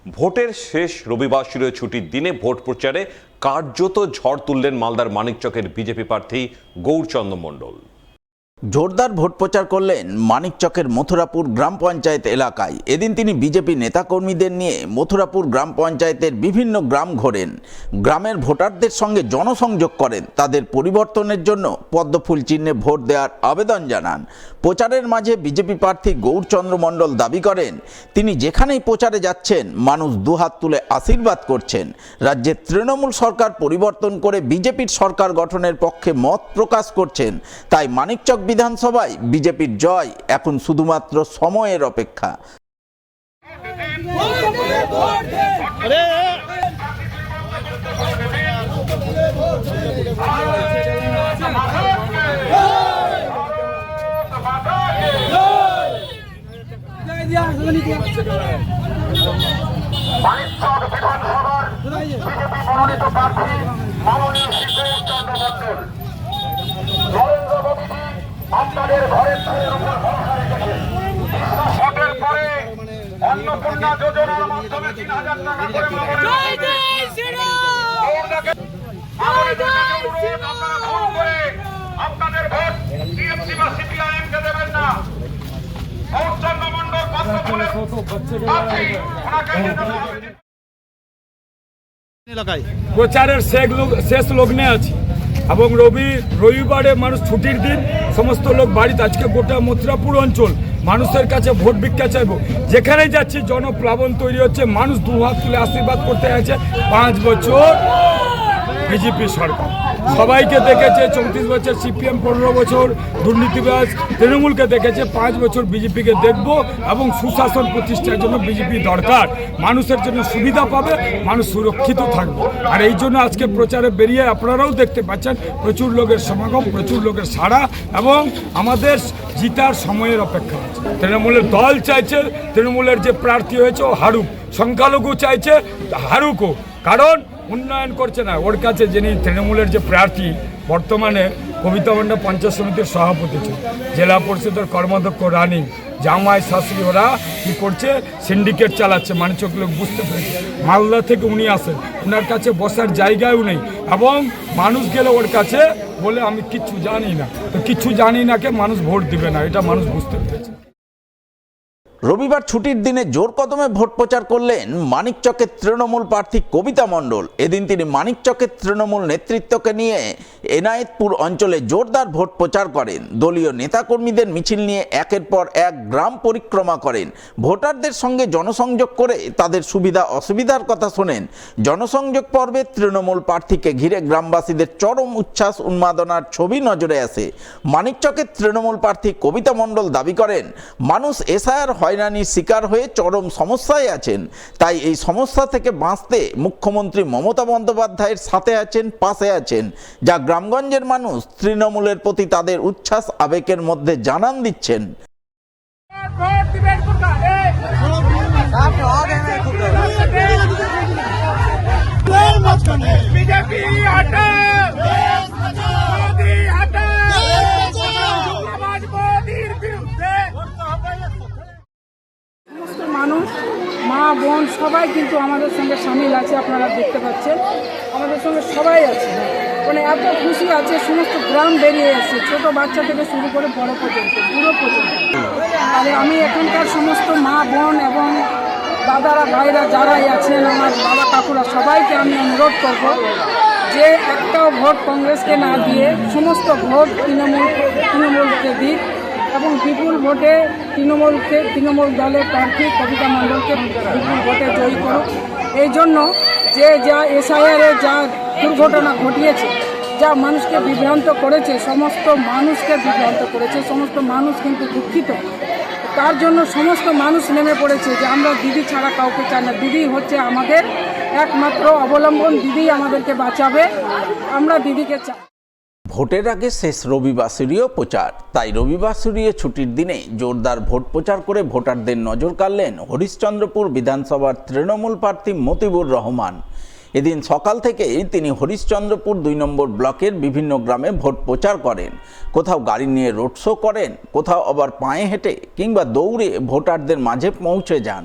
ভোটের শেষ রবিবাসরীয় ছুটির দিনে ভোট প্রচারে কার্যত ঝড় তুললেন মালদার মানিকচকের বিজেপি প্রার্থী গৌরচন্দ্র মণ্ডল। জোরদার ভোট প্রচার করলেন মানিকচকের মথুরাপুর গ্রাম পঞ্চায়েত এলাকায়। এদিন তিনি বিজেপি নেতাকর্মীদের নিয়ে মথুরাপুর গ্রাম পঞ্চায়েতের বিভিন্ন গ্রাম ঘোরেন, গ্রামের ভোটারদের সঙ্গে জনসংযোগ করেন, তাদের পরিবর্তনের জন্য পদ্মফুল চিহ্নে ভোট দেওয়ার আবেদন জানান। প্রচারের মাঝে বিজেপি প্রার্থী গৌরচন্দ্র মণ্ডল দাবি করেন, তিনি যেখানেই প্রচারে যাচ্ছেন মানুষ দুহাত তুলে আশীর্বাদ করছেন। রাজ্যের তৃণমূল সরকার পরিবর্তন করে বিজেপির সরকার গঠনের পক্ষে মত প্রকাশ করছেন। তাই মানিকচক বিধানসভায় বিজেপির জয় এখন শুধুমাত্র সময়ের অপেক্ষা। মানিকচক বিধানসভার বিজেপি মনোনীত প্রার্থী মাননীয় শ্রী গৌরচন্দ্র মণ্ডল, নরেন্দ্র মোদীজি আপনাদের ঘরের ছেলের উপর ভরসা রেখেছেন। ভোটের পরে অন্নপূর্ণা যোজনার মাধ্যমে ৩,০০০ টাকা করে আপনাদের ভোট টিএমসি বা সিপিআইএম কে দেবেন না। গৌরচন্দ্র মণ্ডল প্রচারের শেষ লগ্নে আছে এবং রবিবারে মানুষ ছুটির দিন, সমস্ত লোক বাড়িতে। আজকে গোটা মথুরাপুর অঞ্চল মানুষের কাছে ভোট ভিক্ষা চাইব। যেখানেই যাচ্ছি জনপ্লাবন তৈরি হচ্ছে, মানুষ দুহাত তুলে আশীর্বাদ করতে আছে। 5 বছর বিজেপি সরকার সবাইকে দেখেছে, 34 বছর সিপিএম, 15 বছর দুর্নীতিবাজ তৃণমূলকে দেখেছে। 5 বছর বিজেপিকে দেখব এবং সুশাসন প্রতিষ্ঠার জন্য বিজেপি দরকার। মানুষের জন্য সুবিধা পাবে, মানুষ সুরক্ষিত থাকবে। আর এই জন্য আজকে প্রচারে বেরিয়ে আপনারাও দেখতে পাচ্ছেন প্রচুর লোকের সমাগম, প্রচুর লোকের সাড়া এবং আমাদের জিতার সময়ের অপেক্ষা আছে। তৃণমূলের দল চাইছে তৃণমূলের যে প্রার্থী হয়েছে ও হারুক, সংখ্যালঘু চাইছে হারুকও, কারণ উন্নয়ন করছে না। ওর কাছে যিনি তৃণমূলের যে প্রার্থী, বর্তমানে কবিতা ভান্ডার পঞ্চায়েত সমিতির সভাপতি ছিল, জেলা পরিষদের কর্মাধ্যক্ষ রানী, জামাই শাশুড়ি, ওরা কী করছে, সিন্ডিকেট চালাচ্ছে। মানিকচক লোক বুঝতে পেরেছে। মালদা থেকে উনি আসেন, ওনার কাছে বসার জায়গাও নেই এবং মানুষ গেলে ওর কাছে বলে আমি কিচ্ছু জানি না। তো কিচ্ছু জানি না কে মানুষ ভোট দিবে না, এটা মানুষ বুঝতে পেরেছে। রবিবার ছুটির দিনে জোর কদমে ভোট প্রচার করলেন মানিকচকের তৃণমূল প্রার্থী কবিতা মণ্ডল। এদিন তিনি মানিকচকের তৃণমূল নেতৃত্বকে নিয়ে এনায়েতপুর অঞ্চলে জোরদার ভোট প্রচার করেন। দলীয় নেতাকর্মীদের মিছিল নিয়ে একের পর এক গ্রাম পরিক্রমা করেন, ভোটারদের সঙ্গে জনসংযোগ করে তাদের সুবিধা অসুবিধার কথা শোনেন। জনসংযোগ পর্বে তৃণমূল প্রার্থীকে ঘিরে গ্রামবাসীদের চরম উচ্ছ্বাস উন্মাদনার ছবি নজরে আসে। মানিকচকের তৃণমূল প্রার্থী কবিতা মণ্ডল দাবি করেন, মানুষ এসআইআর হয়রানির শিকার হয়ে চরম সমস্যায় আছেন। তাই এই সমস্যা থেকে বাঁচতে মুখ্যমন্ত্রী মমতা বন্দ্যোপাধ্যায়ের সাথে আছেন, পাশে আছেন, যা গ্রামগঞ্জের মানুষ তৃণমূলের প্রতি তাদের উচ্ছ্বাস আবেগের মধ্যে জানান দিচ্ছেন। মানুষ, মা বোন সবাই কিন্তু আমাদের সঙ্গে সামিল আছে। আপনারা দেখতে পাচ্ছেন আমাদের সঙ্গে সবাই আছে, মানে এত খুশি আছে। সমস্ত গ্রাম বেরিয়ে এসেছে, ছোট বাচ্চা থেকে শুরু করে বড় পর্যন্ত, বুড়ো পর্যন্ত। আর আমি এখানকার সমস্ত মা বোন এবং দাদারা, ভাইরা যারাই আছেন, আমার বাবা কাকুরা, সবাইকে আমি অনুরোধ করব যে একটাও ভোট কংগ্রেসকে না দিয়ে সমস্ত ভোট তৃণমূলকে দিক এবং বিপুল ভোটে তৃণমূল দলের প্রার্থী কবিতা মণ্ডলকে বিপুল ভোটে জয়ী করুক। এই জন্য যে যা এসআইআরে যা দুর্ঘটনা ঘটিয়েছে, যা মানুষকে বিভ্রান্ত করেছে, সমস্ত মানুষকে বিভ্রান্ত করেছে, সমস্ত মানুষ কিন্তু দুঃখিত। তার জন্য সমস্ত মানুষ নেমে পড়েছে যে আমরা দিদি ছাড়া কাউকে চাই না। দিদি হচ্ছে আমাদের একমাত্র অবলম্বন, দিদি আমাদেরকে বাঁচাবে, আমরা দিদিকে চাই। ভোটের আগে শেষ রবিবাসরীয় প্রচার, তাই রবিবাসরীয় ছুটির দিনে জোরদার ভোট প্রচার করে ভোটারদের নজর কাড়লেন হরিশ্চন্দ্রপুর বিধানসভার তৃণমূল প্রার্থী মতিবুর রহমান। এদিন সকাল থেকেই তিনি হরিশ্চন্দ্রপুর 2 নম্বর ব্লকের বিভিন্ন গ্রামে ভোট প্রচার করেন। কোথাও গাড়ি নিয়ে রোড শো করেন, কোথাও আবার পায়ে হেঁটে কিংবা দৌড়ে ভোটারদের মাঝে পৌঁছে যান।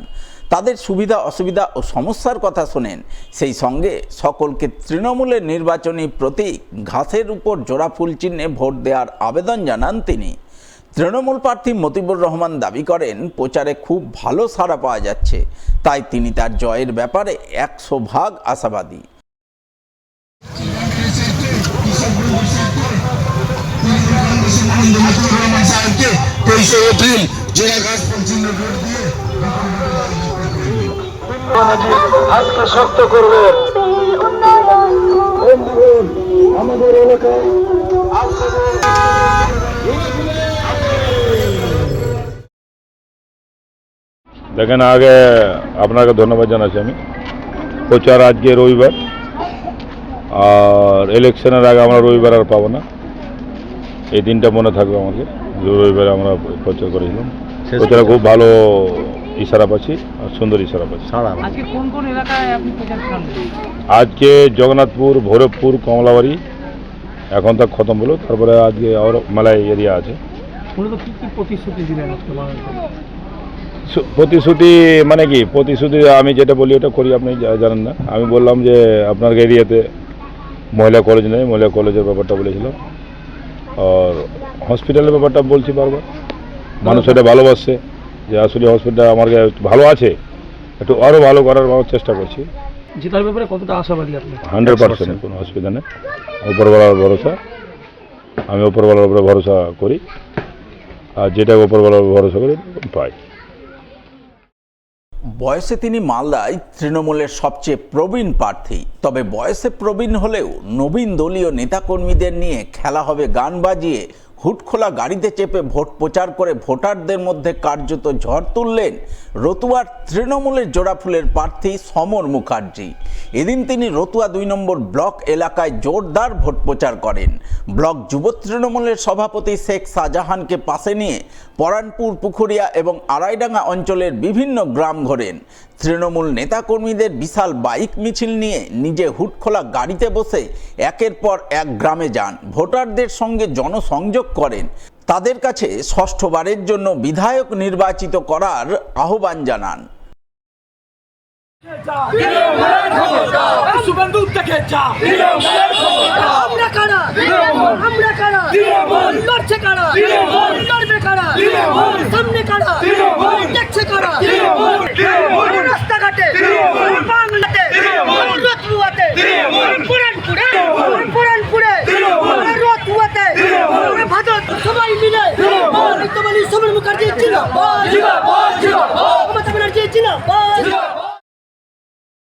তাদের সুবিধা অসুবিধা ও সমস্যার কথা শোনেন। সেই সঙ্গে সকলকে তৃণমূলের নির্বাচনী প্রতীক ঘাসের উপর জোড়া ফুল চিহ্নে ভোট দেওয়ার আবেদন জানান তিনি। তৃণমূল প্রার্থী মতিবুর রহমান দাবি করেন প্রচারে খুব ভালো সাড়া পাওয়া যাচ্ছে, তাই তিনি তার জয়ের ব্যাপারে 100% আশাবাদী। আজকে শক্ত করবে আমাদের এলাকায় দেখেন, আগে আপনাকে ধন্যবাদ জানাচ্ছি। আমি প্রচার আজকে রবিবার, আর ইলেকশনের আগে আমরা রবিবার আর পাবো না। এই দিনটা মনে থাকবে আমাকে, রবিবারে আমরা প্রচার করেছিলাম। প্রচারে খুব ভালো ইশারা পাচ্ছি আর সুন্দর ইশারা পাচ্ছি। আজকে কোন কোন এলাকায় আপনি প্রচার করলেন? আজকে জগন্নাথপুর, ভৈরবপুর, কমলাবাড়ি এখন তা খতম হলো। তারপরে আজকে আর মালাই এরিয়া আছে। মূলত কী কী প্রতিশ্রুতি দিলেন আজকে মানুষকে? প্রতিশ্রুতি মানে কি, প্রতিশ্রুতি আমি যেটা বলি ওটা করি, আপনি জানেন না। আমি বললাম যে আপনার এরিয়াতে মহিলা কলেজ নেই, মহিলা কলেজের ব্যাপারটা বলেছিলাম। আর হসপিটালের ব্যাপারটা বলছি বারবার। মানুষ এটা ভালোবাসছে যে আসলে হসপিটাল আমার ভালো আছে, একটু আরও ভালো করার চেষ্টা করছি। জেতার ব্যাপারে কতটা আশাবাদী আপনি? 100% কোনো অসুবিধা নেই। উপরওয়ালার ভরসা, আমি উপরওয়ালার উপরে ভরসা করি, আর যেটা উপরওয়ালার ভরসা করি পাই। বয়সে তিনি মালদায় তৃণমূলের সবচেয়ে প্রবীণ প্রার্থী। তবে বয়সে প্রবীণ হলেও নবীন দলীয় নেতাকর্মীদের নিয়ে খেলা হবে গান বাজিয়ে, হুটখোলা গাড়িতে চেপে ভোট প্রচার করে ভোটারদের মধ্যে কার্যত ঝড় তুললেন রতুয়ার তৃণমূলের জোড়াফুলের প্রার্থী সমর মুখার্জি। এদিন তিনি রতুয়া 2 নম্বর ব্লক এলাকায় জোরদার ভোট প্রচার করেন। ব্লক যুব তৃণমূলের সভাপতি শেখ শাহজাহানকে পাশে নিয়ে পরানপুর, পুকুরিয়া এবং আড়াইডাঙ্গা অঞ্চলের বিভিন্ন গ্রাম ঘোরেন। তৃণমূল নেতাকর্মীদের বিশাল বাইক মিছিল নিয়ে নিজে হুটখোলা গাড়িতে বসে একের পর এক গ্রামে যান, ভোটারদের সঙ্গে জনসংযোগ করেন, তাদের কাছে ষষ্ঠবারের জন্য বিধায়ক নির্বাচিত করার আহ্বান জানান। রাস্তাঘাটে